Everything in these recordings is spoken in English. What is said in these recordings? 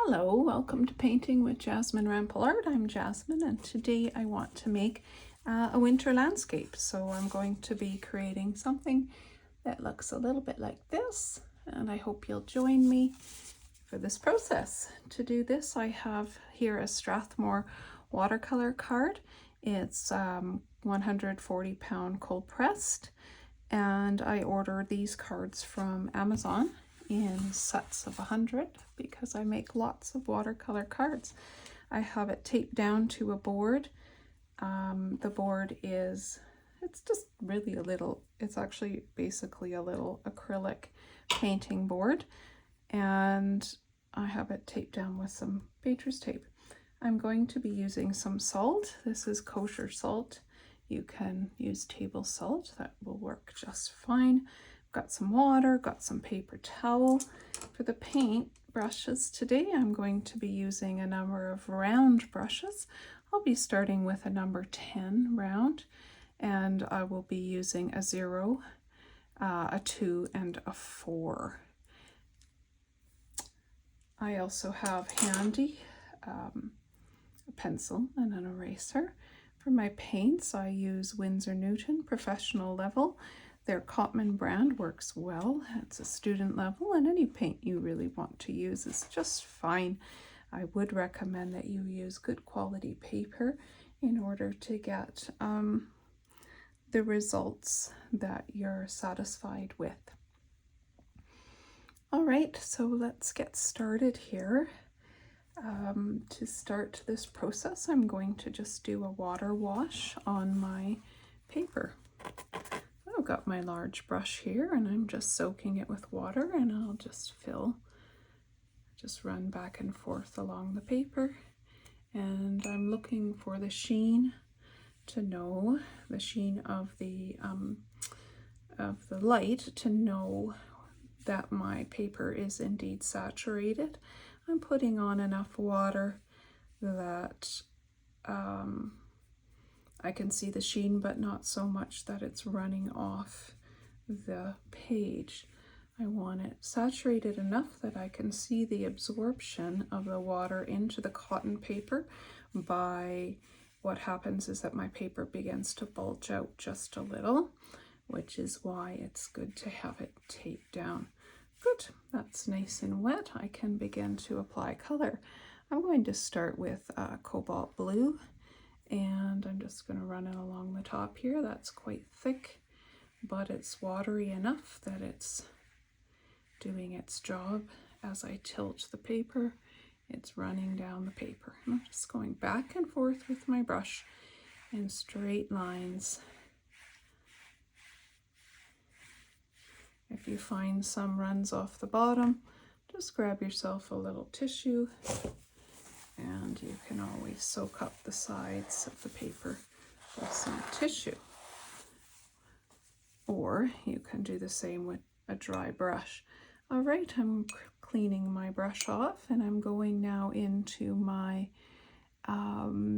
Hello, welcome to Painting with Jasmine Rampal Art. I'm Jasmine and today I want to make a winter landscape. So I'm going to be creating something that looks a little bit like this, and I hope you'll join me for this process. To do this, I have here a Strathmore watercolor card. It's 140-pound cold pressed, and I ordered these cards from Amazon in sets of 100 because I make lots of watercolor cards. I have it taped down to a board. The board it's just really it's actually basically a little acrylic painting board, and I have it taped down with some painter's tape. I'm going to be using some salt. This is kosher salt. You can use table salt, that will work just fine. Got some water, got some paper towel. For the paint brushes today, I'm going to be using a number of round brushes. I'll be starting with a number 10 round, and I will be using a 0, a 2, and a 4. I also have handy a pencil and an eraser. For my paints, I use Windsor Newton Professional Level. Their Cotman brand works well. It's a student level, and any paint you really want to use is just fine. I would recommend that you use good quality paper in order to get the results that you're satisfied with. All right, so let's get started here. To start this process, I'm going to just do a water wash on my paper. I've got my large brush here and I'm just soaking it with water, and I'll just run back and forth along the paper, and I'm looking for the sheen to know, the sheen of the light to know that my paper is indeed saturated. I'm putting on enough water that I can see the sheen, but not so much that it's running off the page. I want it saturated enough that I can see the absorption of the water into the cotton paper. By what happens is that my paper begins to bulge out just a little, which is why it's good to have it taped down. Good, that's nice and wet. I can begin to apply color. I'm going to start with Cobalt Blue, and I'm just going to run it along the top here. That's quite thick, but it's watery enough that it's doing its job. As I tilt the paper, it's running down the paper. I'm just going back and forth with my brush in straight lines. If you find some runs off the bottom, just grab yourself a little tissue, and you can always soak up the sides of the paper with some tissue. Or you can do the same with a dry brush. All right, I'm cleaning my brush off, and I'm going now into my,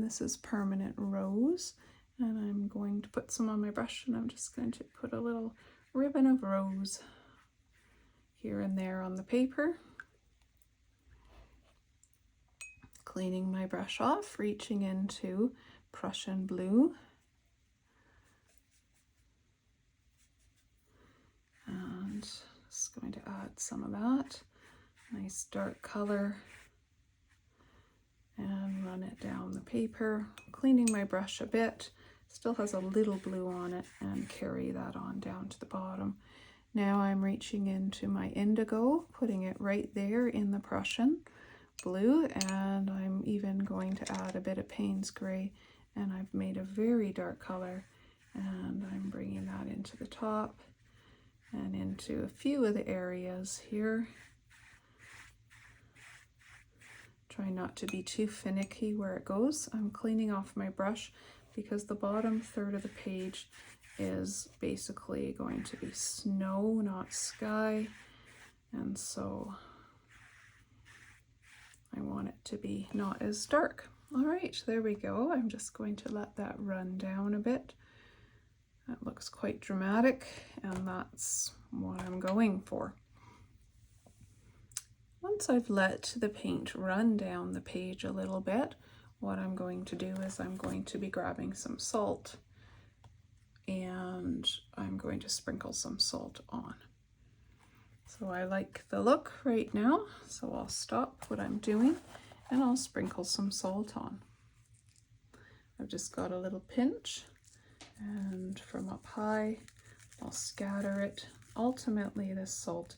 this is Permanent Rose, and I'm going to put some on my brush, and I'm just going to put a little ribbon of rose here and there on the paper. Cleaning my brush off, reaching into Prussian Blue, and just going to add some of that nice dark color and run it down the paper. Cleaning my brush a bit, still has a little blue on it, and carry that on down to the bottom. Now I'm reaching into my indigo, putting it right there in the Prussian Blue, and I'm even going to add a bit of Payne's gray, and I've made a very dark color, and I'm bringing that into the top and into a few of the areas here. Try not to be too finicky where it goes. I'm cleaning off my brush because the bottom third of the page is basically going to be snow, not sky, and so I want it to be not as dark. All right, there we go. I'm just going to let that run down a bit. That looks quite dramatic, and that's what I'm going for. Once I've let the paint run down the page a little bit, what I'm going to do is I'm going to be grabbing some salt and I'm going to sprinkle some salt on. So I like the look right now, so I'll stop what I'm doing and I'll sprinkle some salt on. I've just got a little pinch, and from up high I'll scatter it. Ultimately this salt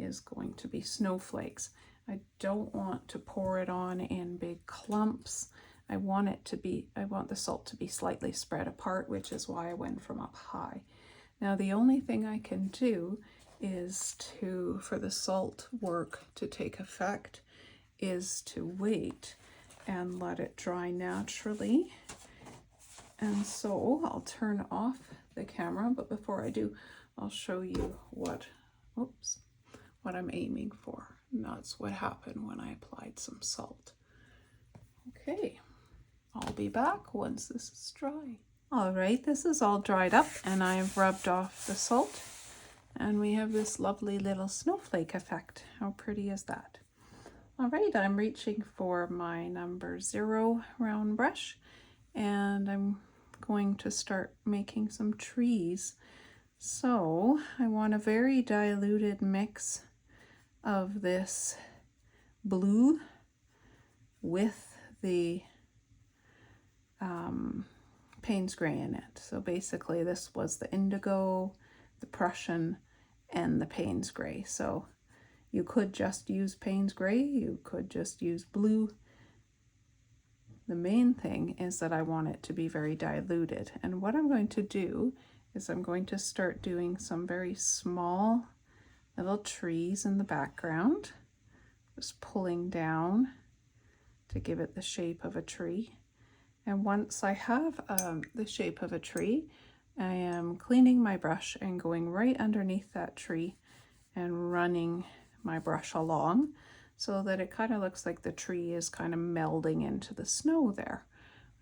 is going to be snowflakes. I don't want to pour it on in big clumps. I want the salt to be slightly spread apart, which is why I went from up high. Now the only thing I can do is for the salt work to take effect, is to wait and let it dry naturally. And so I'll turn off the camera, but before I do, I'll show you what I'm aiming for. And that's what happened when I applied some salt. Okay, I'll be back once this is dry. All right, this is all dried up and I've rubbed off the salt and we have this lovely little snowflake effect. How pretty is that? All right, I'm reaching for my number 0 round brush and I'm going to start making some trees. So I want a very diluted mix of this blue with the Payne's gray in it. So basically this was the indigo, the Prussian, and the Payne's gray. So you could just use Payne's gray, you could just use blue. The main thing is that I want it to be very diluted. And what I'm going to do is I'm going to start doing some very small little trees in the background, just pulling down to give it the shape of a tree. And once I have the shape of a tree, I am cleaning my brush and going right underneath that tree and running my brush along so that it kind of looks like the tree is kind of melding into the snow there.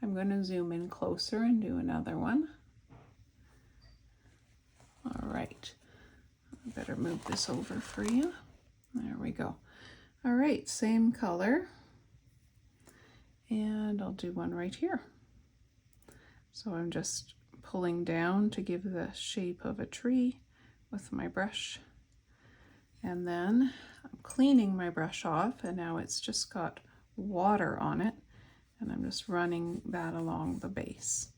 I'm going to zoom in closer and do another one. All right, I better move this over for you. There we go. All right, same color. And I'll do one right here. So I'm just pulling down to give the shape of a tree with my brush. And then I'm cleaning my brush off and now it's just got water on it. And I'm just running that along the base.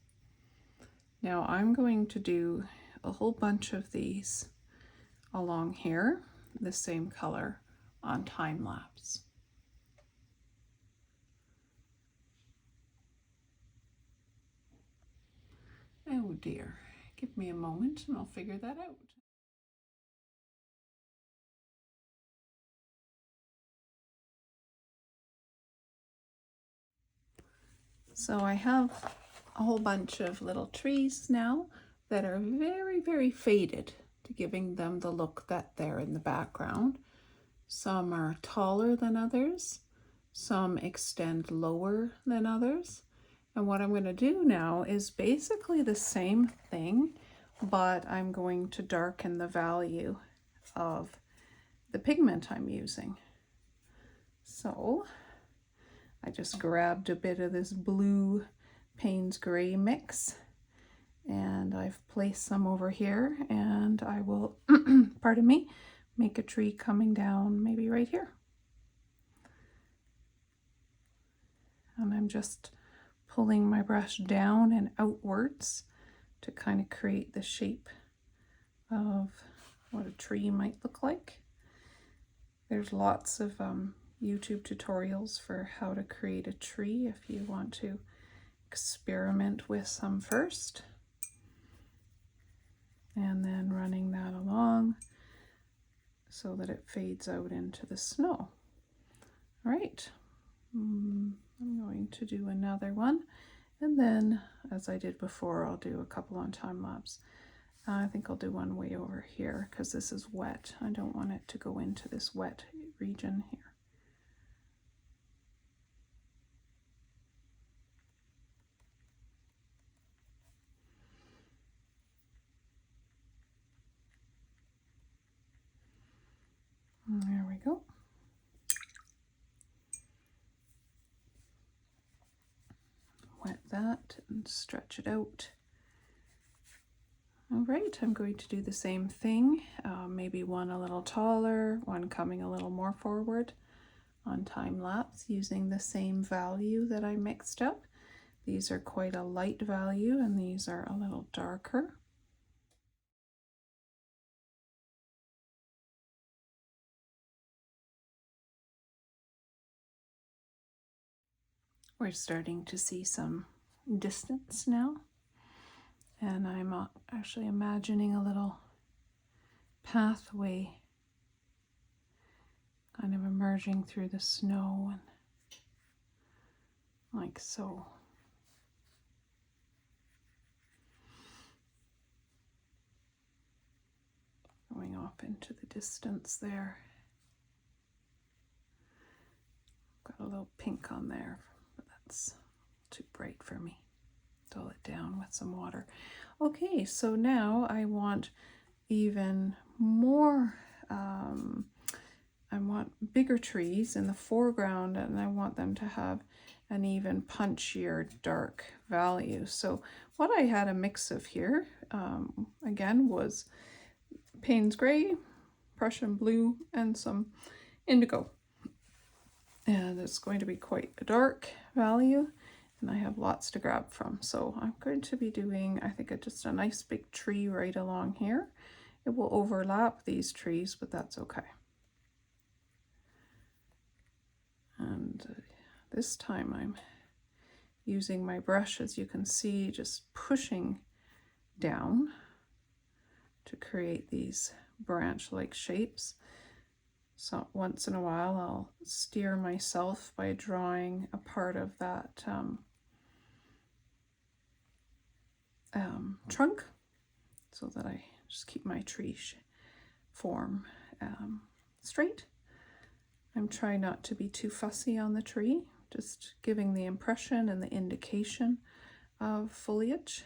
Now I'm going to do a whole bunch of these along here, the same color on time lapse. Oh dear, give me a moment and I'll figure that out. So I have a whole bunch of little trees now that are very, very faded, to giving them the look that they're in the background. Some are taller than others, some extend lower than others. And what I'm going to do now is basically the same thing, but I'm going to darken the value of the pigment I'm using. So I just grabbed a bit of this blue Payne's gray mix and I've placed some over here, and I will, pardon me, make a tree coming down maybe right here. And I'm just pulling my brush down and outwards to kind of create the shape of what a tree might look like. There's lots of YouTube tutorials for how to create a tree if you want to experiment with some first. And then running that along so that it fades out into the snow. All right, I'm going to do another one. And then, as I did before, I'll do a couple on time lapse. I think I'll do one way over here because this is wet. I don't want it to go into this wet region here. There we go. that and stretch it out. All right, I'm going to do the same thing, maybe one a little taller, one coming a little more forward on time lapse using the same value that I mixed up. These are quite a light value and these are a little darker. We're starting to see some distance now, and I'm actually imagining a little pathway kind of emerging through the snow, and like so. Going off into the distance there. Got a little pink on there, but that's too bright for me. Dull it down with some water. Okay, so now I want even more, I want bigger trees in the foreground, and I want them to have an even punchier dark value. So what I had a mix of here, again, was Payne's Gray, Prussian Blue, and some indigo. And it's going to be quite a dark value, and I have lots to grab from. So I'm going to be doing, I think, just a nice big tree right along here. It will overlap these trees, but that's okay. And this time I'm using my brush, as you can see, just pushing down to create these branch-like shapes. So once in a while I'll steer myself by drawing a part of that trunk, so that I just keep my tree form straight. I'm trying not to be too fussy on the tree, just giving the impression and the indication of foliage.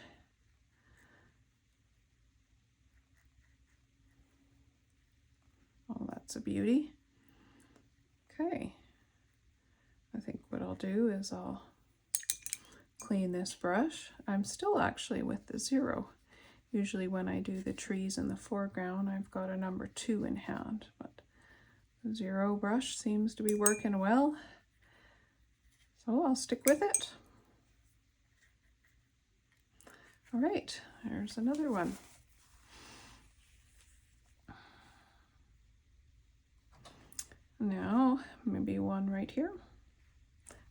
Oh, that's a beauty. Okay, I think what I'll do is I'll clean this brush. I'm still actually with the 0. Usually when I do the trees in the foreground, I've got a number 2 in hand, but the 0 brush seems to be working well, so I'll stick with it. All right, there's another one. Now, maybe one right here,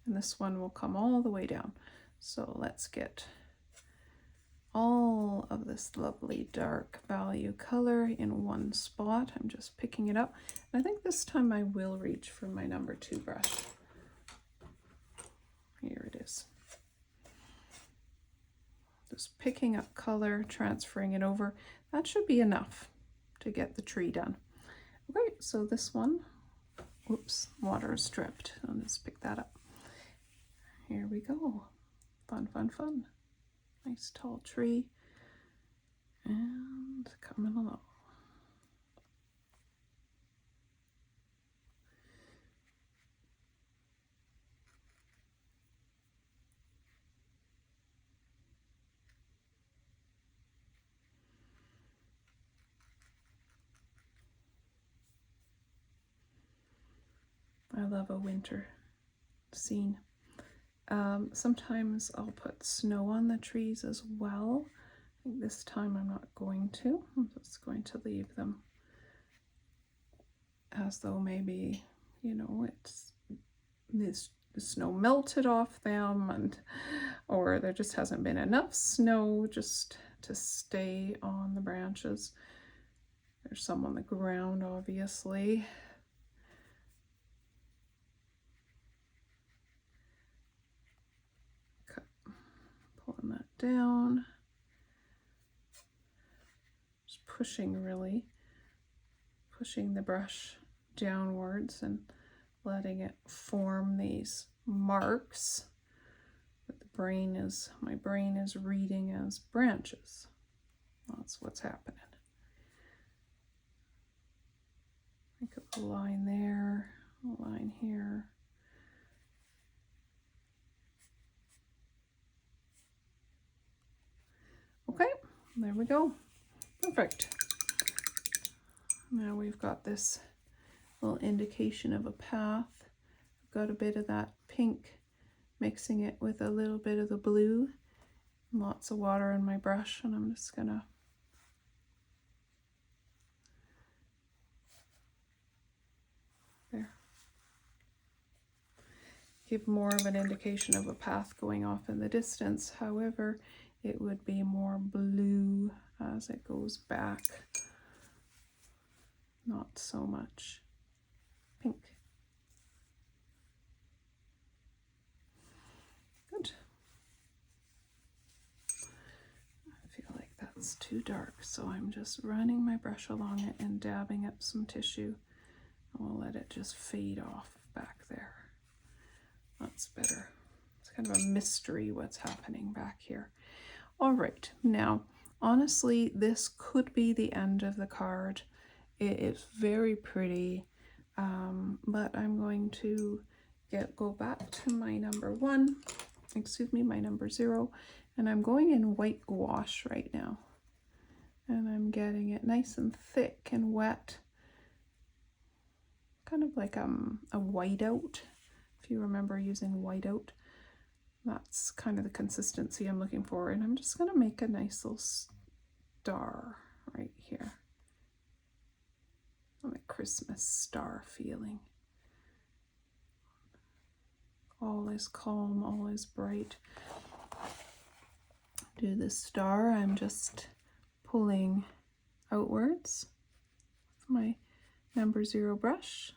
and this one will come all the way down. So let's get all of this lovely dark value color in one spot. I'm just picking it up. And I think this time I will reach for my number 2 brush. Here it is. Just picking up color, transferring it over. That should be enough to get the tree done. Okay, so this one, oops, water is stripped. I'll just pick that up. Here we go. Fun, fun, fun. Nice tall tree. And coming along. I love a winter scene. Sometimes I'll put snow on the trees as well. I think this time I'm not going to. I'm just going to leave them as though maybe, you know, it's the snow melted off them, and or there just hasn't been enough snow just to stay on the branches. There's some on the ground, obviously. Pulling that down, just pushing the brush downwards and letting it form these marks that my brain is reading as branches. That's what's happening. Make a line there, a line here. There we go. Perfect. Now we've got this little indication of a path. I've got a bit of that pink, mixing it with a little bit of the blue. Lots of water in my brush, and I'm just gonna there. Give more of an indication of a path going off in the distance. However, it would be more blue as it goes back. Not so much pink. Good. I feel like that's too dark, so I'm just running my brush along it and dabbing up some tissue. And we'll let it just fade off back there. That's better. It's kind of a mystery what's happening back here. All right, now, honestly, this could be the end of the card. It is very pretty, but I'm going to go back to my number 0, and I'm going in white gouache right now. And I'm getting it nice and thick and wet, kind of like a whiteout, if you remember using whiteout. That's kind of the consistency I'm looking for, and I'm just going to make a nice little star right here. A Christmas star feeling. All is calm, all is bright. Do the star, I'm just pulling outwards with my number 0 brush.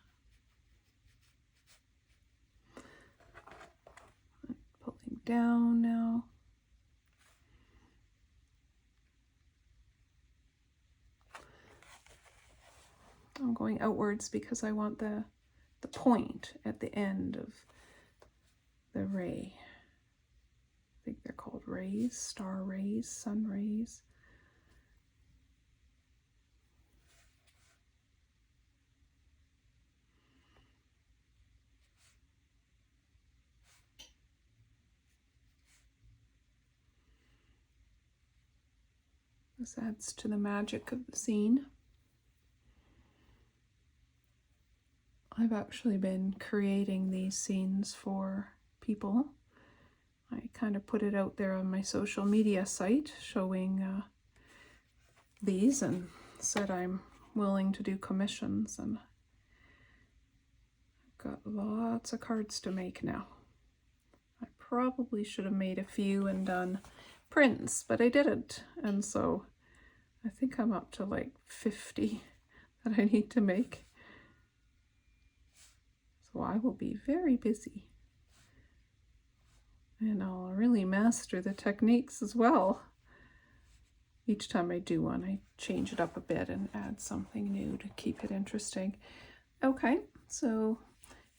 Pulling down now. I'm going outwards because I want the point at the end of the ray. I think they're called rays, star rays, sun rays. This adds to the magic of the scene. I've actually been creating these scenes for people. I kind of put it out there on my social media site showing these, and said I'm willing to do commissions, and I've got lots of cards to make now. I probably should have made a few and done prints, but I didn't, and so I think I'm up to like 50 that I need to make. So I will be very busy, and I'll really master the techniques as well. Each time I do one, I change it up a bit and add something new to keep it interesting. Okay, so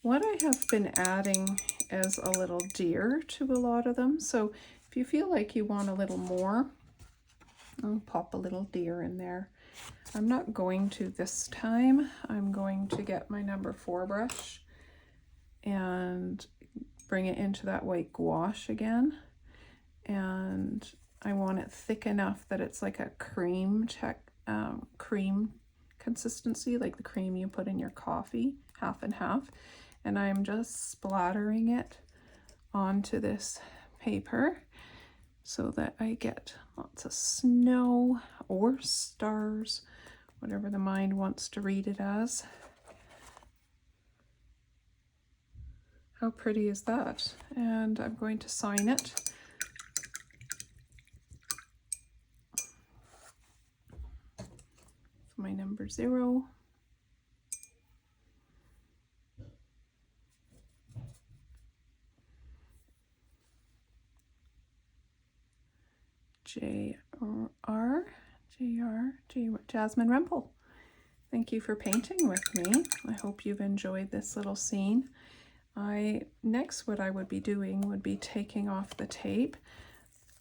what I have been adding is a little deer to a lot of them. So if you feel like you want a little more, I'll pop a little deer in there. I'm not going to this time. I'm going to get my number 4 brush and bring it into that white gouache again. And I want it thick enough that it's like a cream consistency, like the cream you put in your coffee, half and half. And I'm just splattering it onto this paper so that I get lots of snow or stars, whatever the mind wants to read it as. How pretty is that? And I'm going to sign it. My number 0. Jasmine Rempel. Thank you for painting with me. I hope you've enjoyed this little scene. Next what I would be doing would be taking off the tape.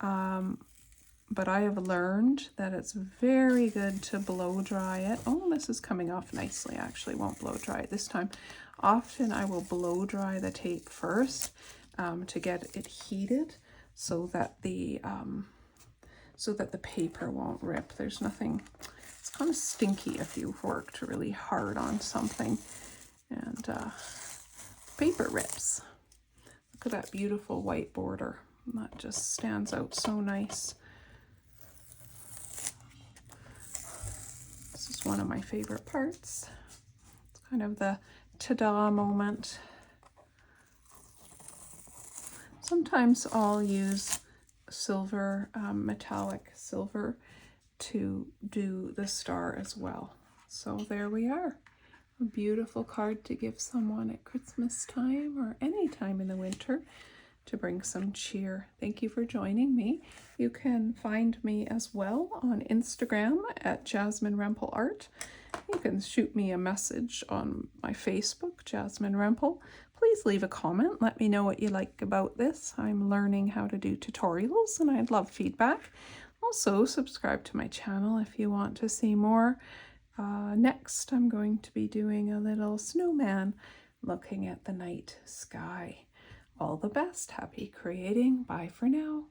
But I have learned that it's very good to blow dry it. Oh, this is coming off nicely. Actually, won't blow dry it this time. Often I will blow dry the tape first to get it heated so that the so that the paper won't rip. There's nothing, it's kind of stinky if you've worked really hard on something and paper rips. Look at that beautiful white border. That just stands out so nice. This is one of my favorite parts. It's kind of the ta-da moment. Sometimes I'll use silver, metallic silver, to do the star as well. So there we are. A beautiful card to give someone at Christmas time or any time in the winter to bring some cheer. Thank you for joining me. You can find me as well on Instagram at Jasmine Rempel Art. You can shoot me a message on my Facebook, Jasmine Rempel. Please leave a comment. Let me know what you like about this. I'm learning how to do tutorials and I'd love feedback. Also, subscribe to my channel if you want to see more. Next, I'm going to be doing a little snowman looking at the night sky. All the best. Happy creating. Bye for now.